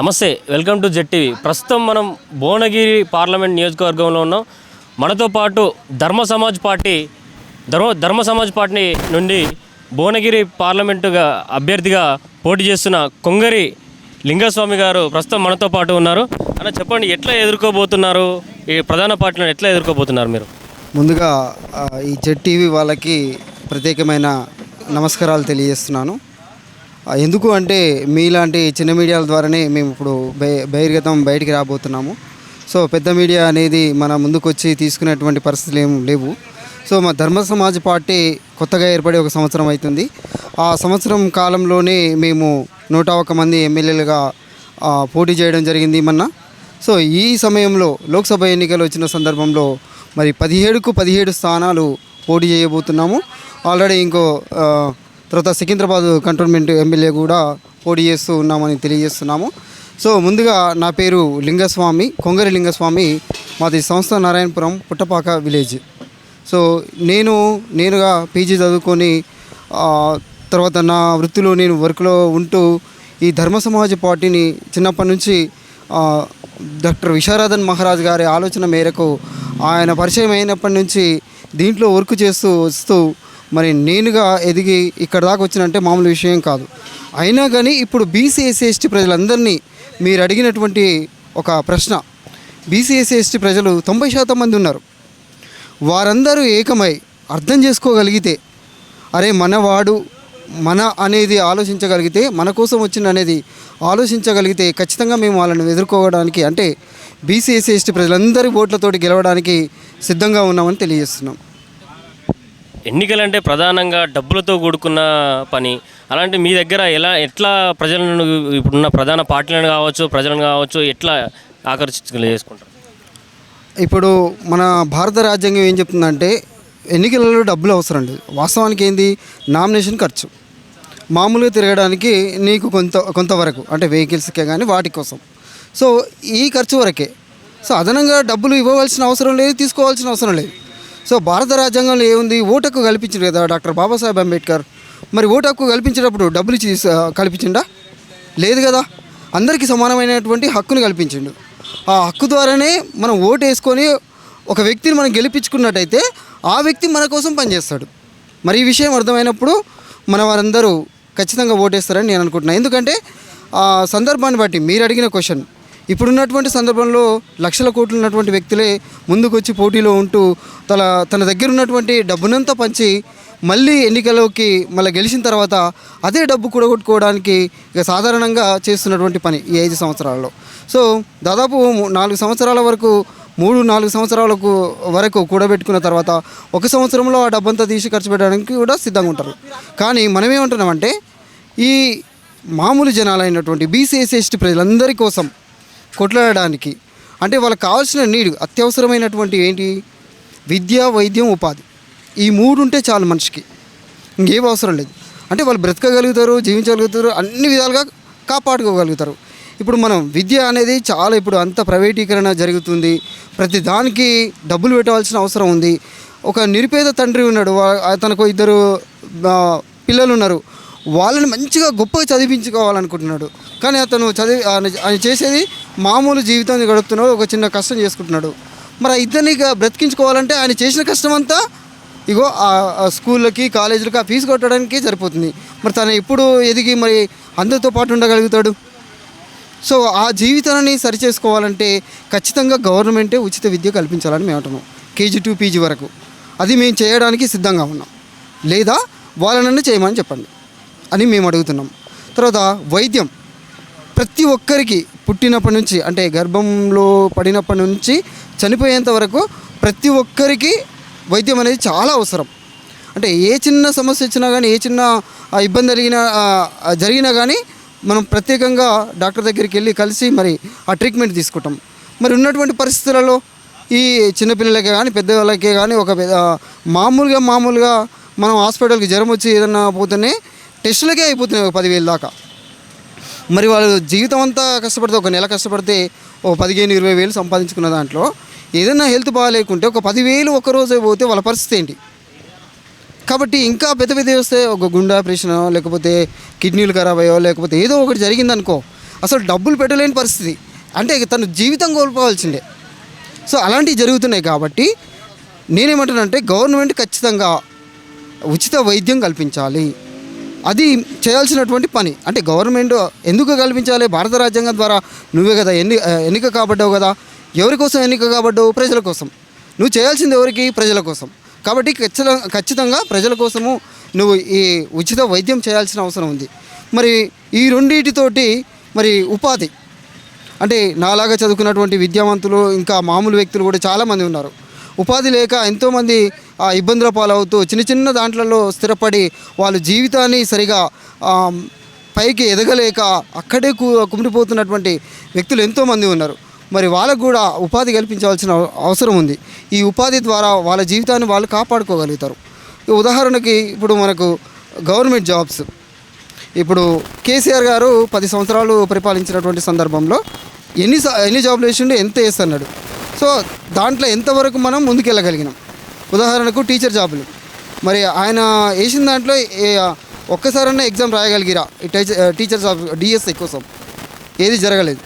నమస్తే, welcome to Z TV. ప్రస్తుతం మనం భువనగిరి పార్లమెంట్ నియోజకవర్గంలో ఉన్నాం. మనతో పాటు ధర్మ సమాజ్ పార్టీ నుండి భువనగిరి పార్లమెంటుగా అభ్యర్థిగా పోటీ చేస్తున్న కొంగరి లింగస్వామి గారు ప్రస్తుతం మనతో పాటు ఉన్నారు. అన్న, చెప్పండి, ఎట్లా ఎదుర్కోబోతున్నారు? ఈ ప్రధాన పార్టీలను ఎట్లా ఎదుర్కోబోతున్నారు మీరు? ముందుగా ఈ జెడ్ టీవీ వాళ్ళకి ప్రత్యేకమైన నమస్కారాలు తెలియజేస్తున్నాను. ఎందుకు అంటే మీలాంటి చిన్న మీడియాల ద్వారానే మేము ఇప్పుడు బహిర్గతం బయటికి రాబోతున్నాము. సో పెద్ద మీడియా అనేది మన ముందుకు వచ్చి తీసుకునేటువంటి పరిస్థితులు ఏమి లేవు. సో మా ధర్మ సమాజ్ పార్టీ కొత్తగా ఏర్పడి 1 సంవత్సరం అవుతుంది. ఆ సంవత్సరం కాలంలోనే మేము 101 మంది ఎమ్మెల్యేలుగా పోటీ చేయడం జరిగింది మొన్న. సో ఈ సమయంలో లోక్సభ ఎన్నికలు వచ్చిన సందర్భంలో మరి 17కు 17 స్థానాలు పోటీ చేయబోతున్నాము. ఆల్రెడీ ఇంకో తర్వాత సికింద్రాబాద్ కంటోన్మెంట్ ఎమ్మెల్యే కూడా పోటీ చేస్తూ ఉన్నామని తెలియజేస్తున్నాము. సో ముందుగా నా పేరు లింగస్వామి, కొంగరి లింగస్వామి. మాది సంస్థ నారాయణపురం పుట్టపాక విలేజ్. సో నేనుగా పీజీ చదువుకొని తర్వాత నా వృత్తిలో నేను వర్క్లో ఉంటూ ఈ ధర్మ సమాజ్ పార్టీని చిన్నప్పటి నుంచి డాక్టర్ విశారదన్ మహారాజ్ గారి ఆలోచన మేరకు ఆయన పరిచయం అయినప్పటి నుంచి దీంట్లో వర్క్ చేస్తూ వస్తూ మరి నేనుగా ఎదిగి ఇక్కడ దాకా వచ్చినంటే మామూలు విషయం కాదు. అయినా కానీ ఇప్పుడు బీసీ ఎస్సీ ఎస్టీ ప్రజలందరినీ మీరు అడిగినటువంటి ఒక ప్రశ్న, బీసీ ఎస్సీ ఎస్టీ ప్రజలు 90% మంది ఉన్నారు. వారందరూ ఏకమై అర్థం చేసుకోగలిగితే, అరే మనవాడు మన అనేది ఆలోచించగలిగితే, మన కోసం వచ్చిన అనేది ఆలోచించగలిగితే ఖచ్చితంగా మేము వాళ్ళని ఎదుర్కోవడానికి, అంటే బీసీ ఎస్సీ ఎస్టీ ప్రజలందరి ఓట్లతోటి గెలవడానికి సిద్ధంగా ఉన్నామని తెలియజేస్తున్నాం. ఎన్నికలంటే ప్రధానంగా డబ్బులతో కూడుకున్న పని. అలాంటి మీ దగ్గర ఎట్లా ప్రజలను, ఇప్పుడున్న ప్రధాన పార్టీలను కావచ్చు, ప్రజలను కావచ్చు, ఎట్లా చేసుకుంటారు? ఇప్పుడు మన భారత రాజ్యాంగం ఏం చెప్తుందంటే ఎన్నికలలో డబ్బులు అవసరం లేదు. వాస్తవానికి ఏంది, నామినేషన్ ఖర్చు మామూలుగా తిరగడానికి నీకు కొంతవరకు, అంటే వెహికల్స్కే కానీ వాటి కోసం. సో ఈ ఖర్చు వరకే. సో అదనంగా డబ్బులు ఇవ్వవలసిన అవసరం లేదు, తీసుకోవాల్సిన అవసరం లేదు. సో భారత రాజ్యాంగంలో ఏముంది, ఓటు హక్కు కల్పించింది కదా డాక్టర్ బాబాసాహెబ్ అంబేద్కర్. మరి ఓటు హక్కు కల్పించేటప్పుడు డబ్బులు ఇచ్చి కల్పించిండా? లేదు కదా. అందరికీ సమానమైనటువంటి హక్కును కల్పించిండు. ఆ హక్కు ద్వారానే మనం ఓటు వేసుకొని ఒక వ్యక్తిని మనం గెలిపించుకున్నట్టయితే ఆ వ్యక్తి మన కోసం పనిచేస్తాడు. మరి ఈ విషయం అర్థమైనప్పుడు మన వారందరూ ఖచ్చితంగా ఓటేస్తారని నేను అనుకుంటున్నాను. ఎందుకంటే ఆ సందర్భాన్ని బట్టి మీరు అడిగిన క్వశ్చన్, ఇప్పుడున్నటువంటి సందర్భంలో లక్షల కోట్లు ఉన్నటువంటి వ్యక్తులే ముందుకు వచ్చి పోటీలో ఉంటూ తన దగ్గర ఉన్నటువంటి డబ్బునంతా పంచి మళ్ళీ ఎన్నికల్లోకి మళ్ళీ గెలిచిన తర్వాత అదే డబ్బు కూడగొట్టుకోవడానికి ఇక సాధారణంగా చేస్తున్నటువంటి పని ఈ 5 సంవత్సరాలలో. సో దాదాపు 4 సంవత్సరాల వరకు, 3-4 సంవత్సరాల వరకు కూడబెట్టుకున్న తర్వాత 1 సంవత్సరంలో ఆ డబ్బంతా తీసి ఖర్చు పెట్టడానికి కూడా సిద్ధంగా ఉంటారు. కానీ మనం ఏమంటున్నామంటే ఈ మామూలు జనాలైనటువంటి బీసీ ఎస్సీ ఎస్టీ ప్రజలందరి కోసం కొట్లాడడానికి, అంటే వాళ్ళకి కావాల్సిన నీడు, అత్యవసరమైనటువంటి ఏంటి, విద్య, వైద్యం, ఉపాధి. ఈ 3 ఉంటే చాలు మనిషికి, ఇంకేం అవసరం లేదు. అంటే వాళ్ళు బ్రతకగలుగుతారు, జీవించగలుగుతారు, అన్ని విధాలుగా కాపాడుకోగలుగుతారు. ఇప్పుడు మనం విద్య అనేది చాలా ఇప్పుడు అంత ప్రైవేటీకరణ జరుగుతుంది. ప్రతి దానికి డబ్బులు పెట్టవలసిన అవసరం ఉంది. ఒక నిరుపేద తండ్రి ఉన్నాడు, తనకు 2 పిల్లలు ఉన్నారు. వాళ్ళని మంచిగా గొప్పగా చదివించుకోవాలనుకుంటున్నాడు. కానీ అతను ఆయన చేసేది మామూలు జీవితాన్ని గడుపుతున్నాడు, ఒక చిన్న కష్టం చేసుకుంటున్నాడు. మరి ఆ ఇద్దరిని బ్రతికించుకోవాలంటే ఆయన చేసిన కష్టం అంతా ఇగో ఆ స్కూళ్ళకి, కాలేజీలకి ఆ ఫీజు కొట్టడానికి సరిపోతుంది. మరి తను ఎప్పుడు ఎదిగి మరి అందరితో పాటు ఉండగలుగుతాడు? సో ఆ జీవితాన్ని సరిచేసుకోవాలంటే ఖచ్చితంగా గవర్నమెంటే ఉచిత విద్య కల్పించాలని మేము అంటున్నాం, కేజీ టు పీజీ వరకు. అది మేము చేయడానికి సిద్ధంగా ఉన్నాం. లేదా వాళ్ళనన్నా చేయమని చెప్పండి అని మేము అడుగుతున్నాం. తర్వాత వైద్యం, ప్రతి ఒక్కరికి పుట్టినప్పటి నుంచి, అంటే గర్భంలో పడినప్పటి నుంచి చనిపోయేంత వరకు ప్రతి ఒక్కరికి వైద్యం అనేది చాలా అవసరం. అంటే ఏ చిన్న సమస్య వచ్చినా కానీ, ఏ చిన్న ఇబ్బంది జరిగినా కానీ మనం ప్రత్యేకంగా డాక్టర్ దగ్గరికి వెళ్ళి కలిసి మరి ఆ ట్రీట్మెంట్ తీసుకుంటాం. మరి ఉన్నటువంటి పరిస్థితులలో ఈ చిన్నపిల్లలకే కానీ పెద్దవాళ్ళకే కానీ ఒక మామూలుగా మనం హాస్పిటల్కి జ్వరం వచ్చి ఏదన్నా పోతేనే టెస్టులకే అయిపోతున్నాయి 10,000 దాకా. మరి వాళ్ళు జీవితం అంతా కష్టపడితే, ఒక నెల కష్టపడితే ఒక 15,000-20,000 సంపాదించుకున్న దాంట్లో ఏదైనా హెల్త్ బాగాలేకుంటే ఒక 10,000 ఒక రోజే పోతే వాళ్ళ పరిస్థితి ఏంటి? కాబట్టి ఇంకా పెద్ద వస్తే ఒక గుండె ఆపరేషన్, లేకపోతే కిడ్నీలు ఖరాబ్ అయ్యో, లేకపోతే ఏదో ఒకటి జరిగిందనుకో, అసలు డబ్బులు పెట్టలేని పరిస్థితి, అంటే తను జీవితం కోల్పోవాల్సిందే. సో అలాంటివి జరుగుతున్నాయి కాబట్టి నేనేమంటానంటే గవర్నమెంట్ ఖచ్చితంగా ఉచిత వైద్యం కల్పించాలి. అది చేయాల్సినటువంటి పని. అంటే గవర్నమెంట్ ఎందుకు కల్పించాలి? భారత రాజ్యాంగం ద్వారా నువ్వే కదా ఎన్నిక కాబడ్డావు కదా. ఎవరి కోసం ఎన్నిక కాబడ్డావు? ప్రజల కోసం. నువ్వు చేయాల్సింది ఎవరికి? ప్రజల కోసం. కాబట్టి ఖచ్చితంగా ప్రజల కోసము నువ్వు ఈ ఉచిత వైద్యం చేయాల్సిన అవసరం ఉంది. మరి ఈ రెండింటితోటి మరి ఉపాధి, అంటే నాలాగా చదువుకున్నటువంటి విద్యావంతులు ఇంకా మామూలు వ్యక్తులు కూడా చాలామంది ఉన్నారు. ఉపాధి లేక ఎంతోమంది ఇబ్బందుల పాలవుతూ చిన్న చిన్న దాంట్లలో స్థిరపడి వాళ్ళ జీవితాన్ని సరిగా పైకి ఎదగలేక అక్కడే కుమిలిపోతున్నటువంటి వ్యక్తులు ఎంతోమంది ఉన్నారు. మరి వాళ్ళకు కూడా ఉపాధి కల్పించాల్సిన అవసరం ఉంది. ఈ ఉపాధి ద్వారా వాళ్ళ జీవితాన్ని వాళ్ళు కాపాడుకోగలుగుతారు. ఉదాహరణకి ఇప్పుడు మనకు గవర్నమెంట్ జాబ్స్, ఇప్పుడు కేసీఆర్ గారు 10 సంవత్సరాలు పరిపాలించినటువంటి సందర్భంలో ఎన్ని జాబ్లు వేసిండు, ఎంత వేస్తున్నాడు. సో దాంట్లో ఎంతవరకు మనం ముందుకెళ్ళగలిగినాం. ఉదాహరణకు టీచర్ జాబులు, మరి ఆయన వేసిన దాంట్లో ఒక్కసారన్నా ఎగ్జామ్ రాయగలిగిరా ఈ టీచర్ జాబ్ డిఎస్ఐ కోసం? ఏది జరగలేదు.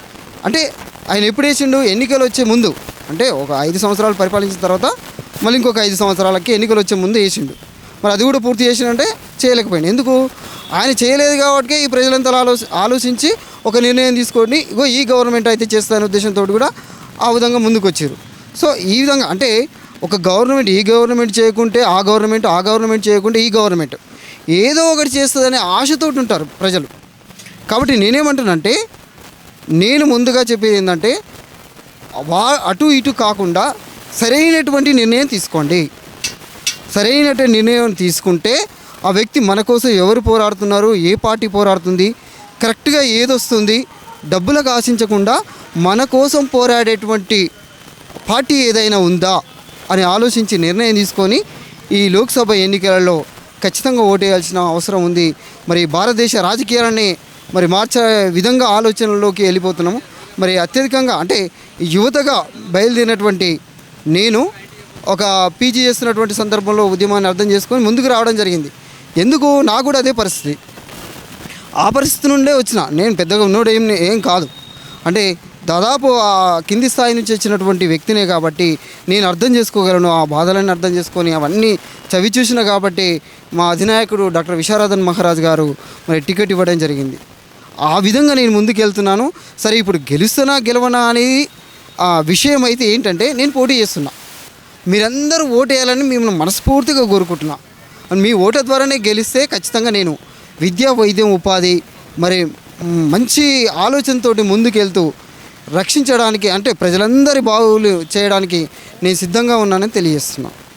అంటే ఆయన ఎప్పుడు వేసిండు? ఎన్నికలు వచ్చే ముందు, అంటే ఒక 5 సంవత్సరాలు పరిపాలించిన తర్వాత మళ్ళీ ఇంకొక 5 సంవత్సరాలకి ఎన్నికలు వచ్చే ముందు వేసిండు. మరి అది కూడా పూర్తి చేసిండంటే చేయలేకపోయింది. ఎందుకు? ఆయన చేయలేదు కాబట్టి ఈ ప్రజలంతా ఆలోచించి ఒక నిర్ణయం తీసుకొని ఇగో ఈ గవర్నమెంట్ అయితే చేస్తానే ఉద్దేశంతో కూడా ఆ విధంగా ముందుకు వచ్చారు. సో ఈ విధంగా అంటే ఒక గవర్నమెంట్ ఈ గవర్నమెంట్ చేయకుంటే ఆ గవర్నమెంట్ చేయకుంటే ఈ గవర్నమెంట్ ఏదో ఒకటి చేస్తుందనే ఆశతోటి ఉంటారు ప్రజలు. కాబట్టి నేనేమంటానంటే, నేను ముందుగా చెప్పేది ఏంటంటే అటు ఇటు కాకుండా సరైనటువంటి నిర్ణయం తీసుకోండి. సరైనటువంటి నిర్ణయం తీసుకుంటే ఆ వ్యక్తి మన కోసం ఎవరు పోరాడుతున్నారు, ఏ పార్టీ పోరాడుతుంది, కరెక్ట్గా ఏదొస్తుంది, డబ్బులకు ఆశించకుండా మన కోసం పోరాడేటువంటి పార్టీ ఏదైనా ఉందా అని ఆలోచించి నిర్ణయం తీసుకొని ఈ లోక్సభ ఎన్నికలలో ఖచ్చితంగా ఓటేయాల్సిన అవసరం ఉంది. మరి భారతదేశ రాజకీయాలని మరి మార్చే విధంగా ఆలోచనలోకి వెళ్ళిపోతున్నాము. మరి అత్యధికంగా అంటే యువతగా బయలుదేరినటువంటి నేను ఒక పీజీ చేస్తున్నటువంటి సందర్భంలో ఉద్యమాన్ని అర్థం చేసుకొని ముందుకు రావడం జరిగింది. ఎందుకు? నాకు కూడా అదే పరిస్థితి. ఆ పరిస్థితి నుండే వచ్చిన నేను పెద్దగా ఉన్నోడు ఏం కాదు. అంటే దాదాపు ఆ కింది స్థాయి నుంచి వచ్చినటువంటి వ్యక్తినే కాబట్టి నేను అర్థం చేసుకోగలను. ఆ బాధలన్నీ అర్థం చేసుకొని అవన్నీ చవి చూసిన కాబట్టి మా అధినాయకుడు డాక్టర్ విశారదన్ మహారాజ్ గారు మరి టికెట్ ఇవ్వడం జరిగింది. ఆ విధంగా నేను ముందుకు వెళ్తున్నాను. సరే, ఇప్పుడు గెలుస్తున్నా గెలవనా అనేది ఆ విషయం అయితే ఏంటంటే, నేను పోటీ చేస్తున్నా. మీరందరూ ఓటు వేయాలని మిమ్మల్ని మనస్ఫూర్తిగా కోరుకుంటున్నా. మీ ఓటు ద్వారానే గెలిస్తే ఖచ్చితంగా నేను విద్యా, వైద్యం, ఉపాధి మరి మంచి ఆలోచనతోటి ముందుకెళ్తూ రక్షించడానికి, అంటే ప్రజలందరి బాగులు చేయడానికి నేను సిద్ధంగా ఉన్నానని తెలియజేస్తున్నాను.